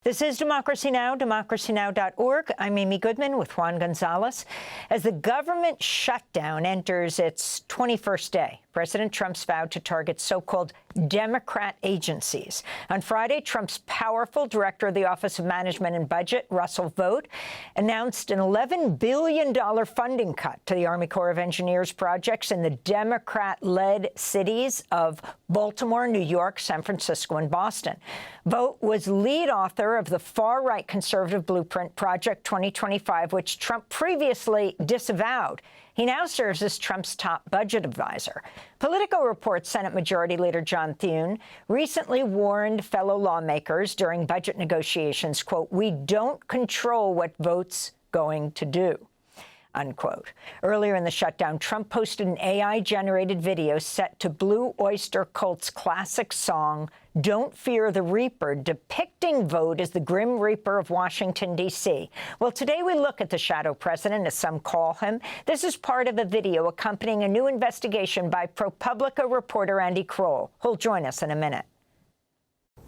This is Democracy Now!, democracynow.org. I'm Amy Goodman with Juan Gonzalez. As the government shutdown enters its 21st day, President Trump's vowed to target so-called Democrat agencies. On Friday, Trump's powerful director of the Office of Management and Budget, Russell Vought, announced an $11 billion funding cut to the Army Corps of Engineers projects in the Democrat-led cities of Baltimore, New York, San Francisco, and Boston. Vought was lead author of the far-right conservative blueprint Project 2025, which Trump previously disavowed. He now serves as Trump's top budget advisor. Politico reports Senate Majority Leader John Thune recently warned fellow lawmakers during budget negotiations, quote, "We don't control what Vought's going to do," unquote. Earlier in the shutdown, Trump posted an AI-generated video set to Blue Oyster Cult's classic song, "Don't Fear the Reaper," depicting Vought as the Grim Reaper of Washington, D.C. Well, today we look at the shadow president, as some call him. This is part of a video accompanying a new investigation by ProPublica reporter Andy Kroll, who'll join us in a minute.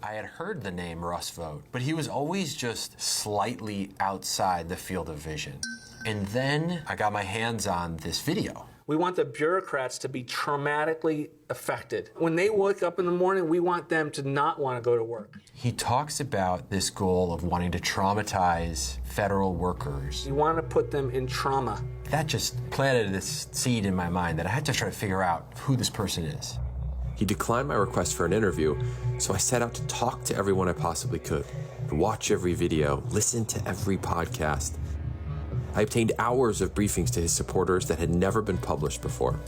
I had heard the name Russ Vought, but he was always just slightly outside the field of vision. And then I got my hands on this video. We want the bureaucrats to be traumatically affected. When they wake up in the morning, we want them to not want to go to work. He talks about this goal of wanting to traumatize federal workers. You want to put them in trauma. That just planted this seed in my mind that I had to try to figure out who this person is. He declined my request for an interview, so I set out to talk to everyone I possibly could, watch every video, listen to every podcast. I obtained hours of briefings to his supporters that had never been published before.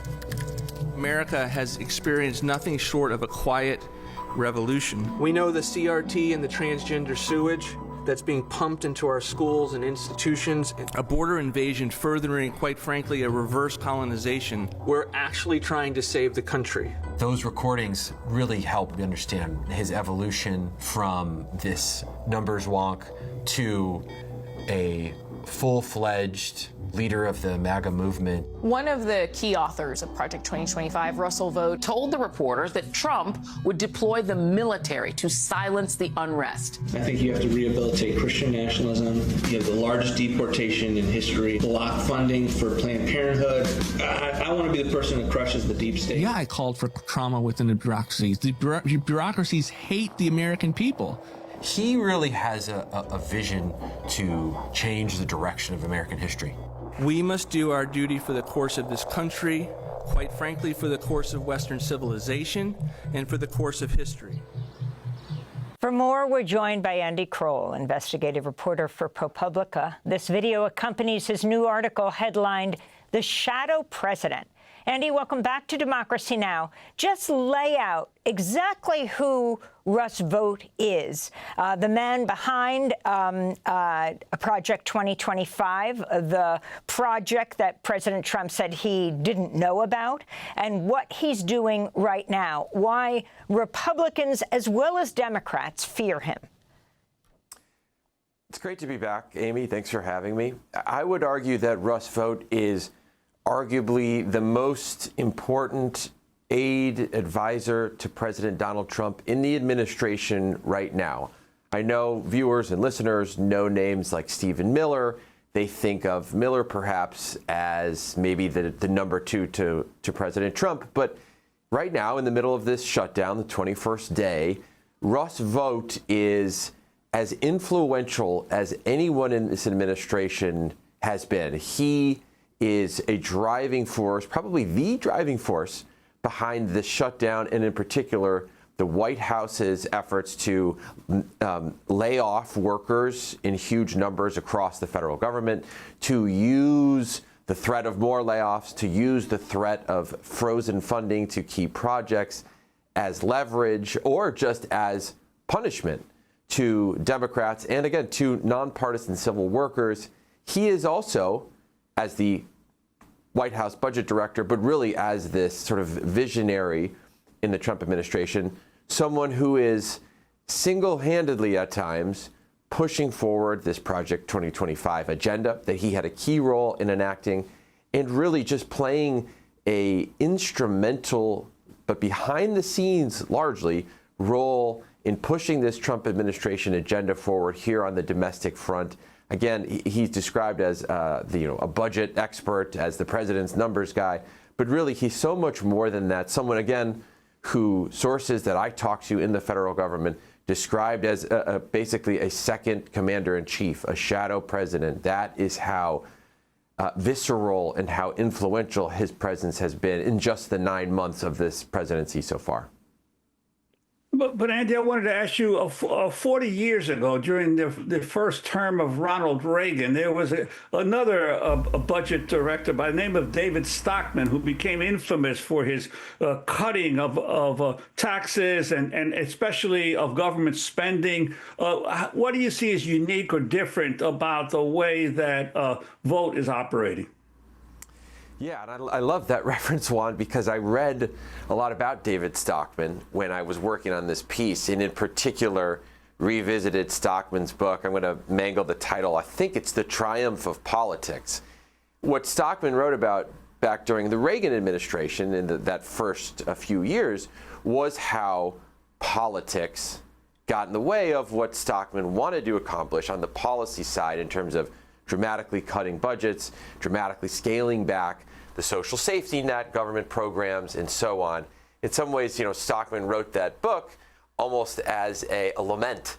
America has experienced nothing short of a quiet revolution. We know the CRT and the transgender sewage that's being pumped into our schools and institutions. A border invasion furthering, quite frankly, a reverse colonization. We're actually trying to save the country. Those recordings really helped me understand his evolution from this numbers wonk to a full-fledged leader of the MAGA movement. One of the key authors of Project 2025, Russell Vought, told the reporters that Trump would deploy the military to silence the unrest. I think you have to rehabilitate Christian nationalism. You have the largest deportation in history, block funding for Planned Parenthood. I want to be the person that crushes the deep state. Yeah, I called for trauma within the bureaucracies. The bureaucracies hate the American people. He really has a vision to change the direction of American history. We must do our duty for the course of this country, quite frankly, for the course of Western civilization, and for the course of history. For more, we're joined by Andy Kroll, investigative reporter for ProPublica. This video accompanies his new article headlined, "The Shadow President." Andy, welcome back to Democracy Now! Just lay out exactly who Russ Vought is, the man behind Project 2025, the project that President Trump said he didn't know about, and what he's doing right now, why Republicans as well as Democrats fear him. It's great to be back, Amy. Thanks for having me. I would argue that Russ Vought is arguably the most important aide advisor to President Donald Trump in the administration right now. I know viewers and listeners know names like Stephen Miller. They think of Miller perhaps as maybe the number two to President Trump. But right now, in the middle of this shutdown, the 21st day, Russ Vought is as influential as anyone in this administration has been. He is a driving force, probably the driving force behind this shutdown, and in particular, the White House's efforts to lay off workers in huge numbers across the federal government, to use the threat of more layoffs, to use the threat of frozen funding to key projects as leverage or just as punishment to Democrats and, again, to nonpartisan civil workers. He is also, as the White House budget director, but really as this sort of visionary in the Trump administration, someone who is single-handedly at times pushing forward this Project 2025 agenda that he had a key role in enacting, and really just playing a instrumental but behind the scenes largely role in pushing this Trump administration agenda forward here on the domestic front. Again, he's described as a budget expert, as the president's numbers guy, but really he's so much more than that. Someone, again, who sources that I talked to in the federal government described as basically a second commander-in-chief, a shadow president. That is how visceral and how influential his presence has been in just the 9 months of this presidency so far. But Andy, I wanted to ask you, 40 years ago, during the first term of Ronald Reagan, there was another budget director by the name of David Stockman, who became infamous for his cutting of taxes and especially of government spending. What do you see as unique or different about the way that Vought is operating? Yeah, and I love that reference, Juan, because I read a lot about David Stockman when I was working on this piece, and in particular revisited Stockman's book. I'm going to mangle the title. I think it's The Triumph of Politics. What Stockman wrote about back during the Reagan administration in that first few years was how politics got in the way of what Stockman wanted to accomplish on the policy side in terms of dramatically cutting budgets, dramatically scaling back the social safety net, government programs, and so on. In some ways, Stockman wrote that book almost as a lament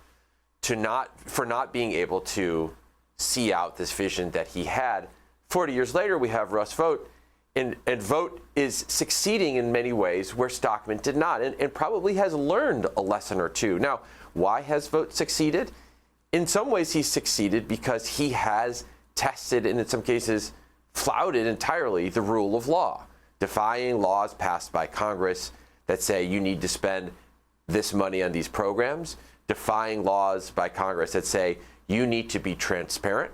for not being able to see out this vision that he had. 40 years later, we have Russ Vought, and Vought is succeeding in many ways where Stockman did not, and probably has learned a lesson or two. Now, why has Vought succeeded? In some ways, he's succeeded because he has tested and in some cases flouted entirely the rule of law, defying laws passed by Congress that say you need to spend this money on these programs, defying laws by Congress that say you need to be transparent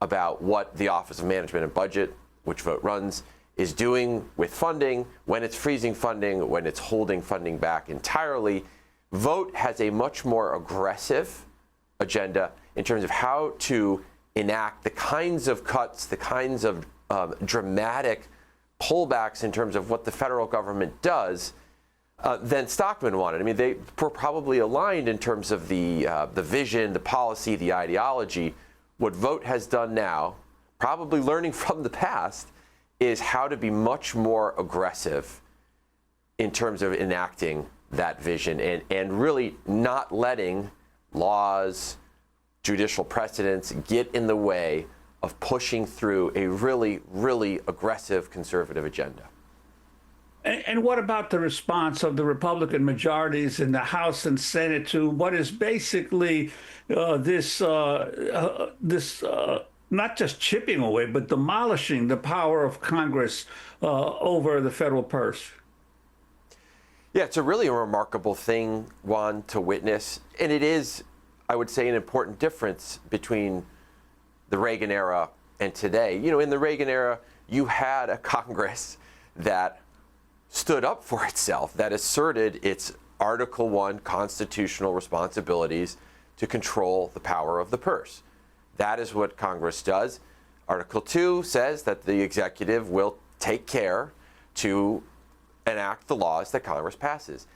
about what the Office of Management and Budget, which Vought runs, is doing with funding, when it's freezing funding, when it's holding funding back entirely. Vought has a much more aggressive agenda in terms of how to enact the kinds of cuts, the kinds of dramatic pullbacks in terms of what the federal government does than Stockman wanted. I mean, they were probably aligned in terms of the vision, the policy, the ideology. What Vought has done now, probably learning from the past, is how to be much more aggressive in terms of enacting that vision and really not letting laws, judicial precedents get in the way of pushing through a really, really aggressive conservative agenda. And what about the response of the Republican majorities in the House and Senate to what is basically this not just chipping away, but demolishing the power of Congress over the federal purse? Yeah, it's a really remarkable thing, Juan, to witness. And it is, I would say, an important difference between the Reagan era and today. In the Reagan era, you had a Congress that stood up for itself, that asserted its Article I constitutional responsibilities to control the power of the purse. That is what Congress does. Article II says that the executive will take care to enact the laws that Congress passes.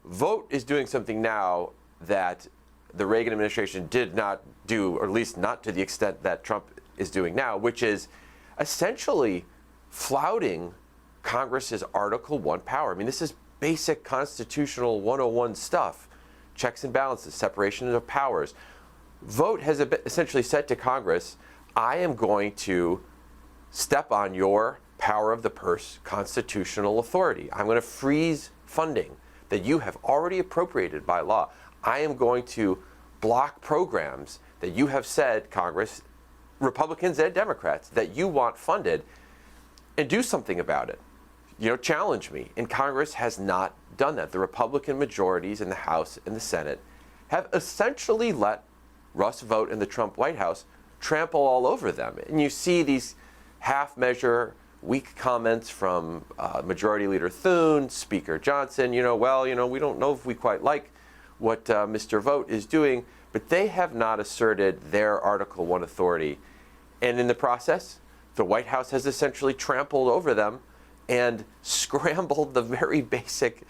Vought is doing something now that the Reagan administration did not do, or at least not to the extent that Trump is doing now, which is essentially flouting Congress's Article I power. I mean, this is basic constitutional 101 stuff. Checks and balances, separation of powers. Vought has essentially said to Congress, I am going to step on your power of the purse constitutional authority. I'm going to freeze funding that you have already appropriated by law. I am going to block programs that you have said, Congress, Republicans and Democrats, that you want funded, and do something about it. Challenge me. And Congress has not done that. The Republican majorities in the House and the Senate have essentially let Russ Vought and the Trump White House trample all over them. And you see these half-measure, weak comments from Majority Leader Thune, Speaker Johnson, we don't know if we quite like what Mr. Vought is doing, but they have not asserted their Article I authority. And in the process, the White House has essentially trampled over them and scrambled the very basic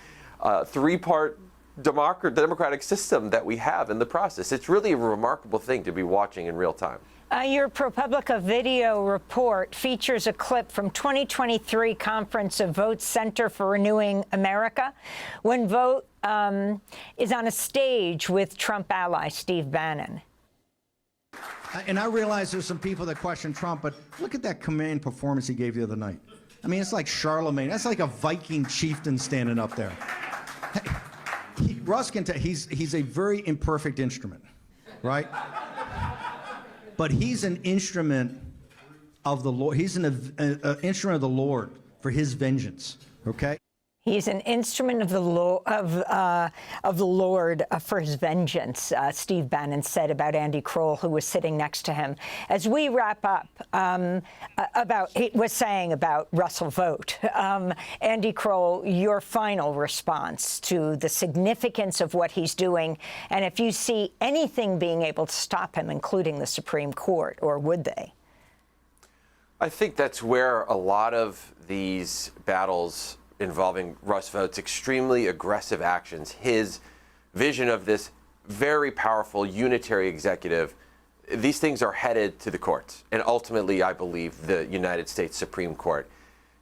three-part democratic system that we have in the process. It's really a remarkable thing to be watching in real time. Your ProPublica video report features a clip from 2023 conference of Vought's Center for Renewing America, when Vought is on a stage with Trump ally Steve Bannon. And I realize there's some people that question Trump, but look at that command performance he gave the other night. I mean, it's like Charlemagne. That's like a Viking chieftain standing up there. Russ can tell he's a very imperfect instrument, right? But he's an instrument of the Lord. He's an instrument of the Lord for his vengeance, okay? He's an instrument of the Lord for his vengeance, Steve Bannon said about Andy Kroll, who was sitting next to him. As we wrap up, he was saying about Russell Vought. Andy Kroll, your final response to the significance of what he's doing, and if you see anything being able to stop him, including the Supreme Court, or would they? I think that's where a lot of these battles involving Russ Vought's extremely aggressive actions, his vision of this very powerful unitary executive, these things are headed to the courts, and ultimately, I believe, the United States Supreme Court.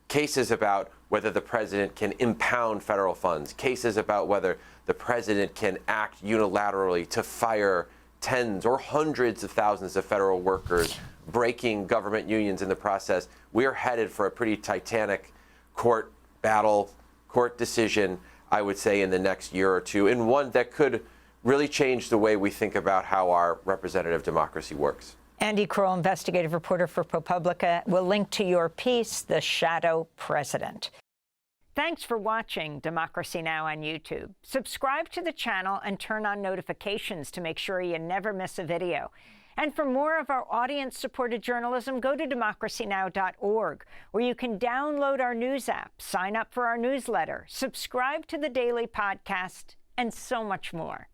Cases about whether the president can impound federal funds, cases about whether the president can act unilaterally to fire tens or hundreds of thousands of federal workers, breaking government unions in the process. We are headed for a pretty titanic court battle, court decision, I would say, in the next year or two, and one that could really change the way we think about how our representative democracy works. Andy Kroll, investigative reporter for ProPublica, will link to your piece, The Shadow President. Thanks for watching Democracy Now! On YouTube. Subscribe to the channel and turn on notifications to make sure you never miss a video. And for more of our audience-supported journalism, go to democracynow.org, where you can download our news app, sign up for our newsletter, subscribe to the daily podcast, and so much more.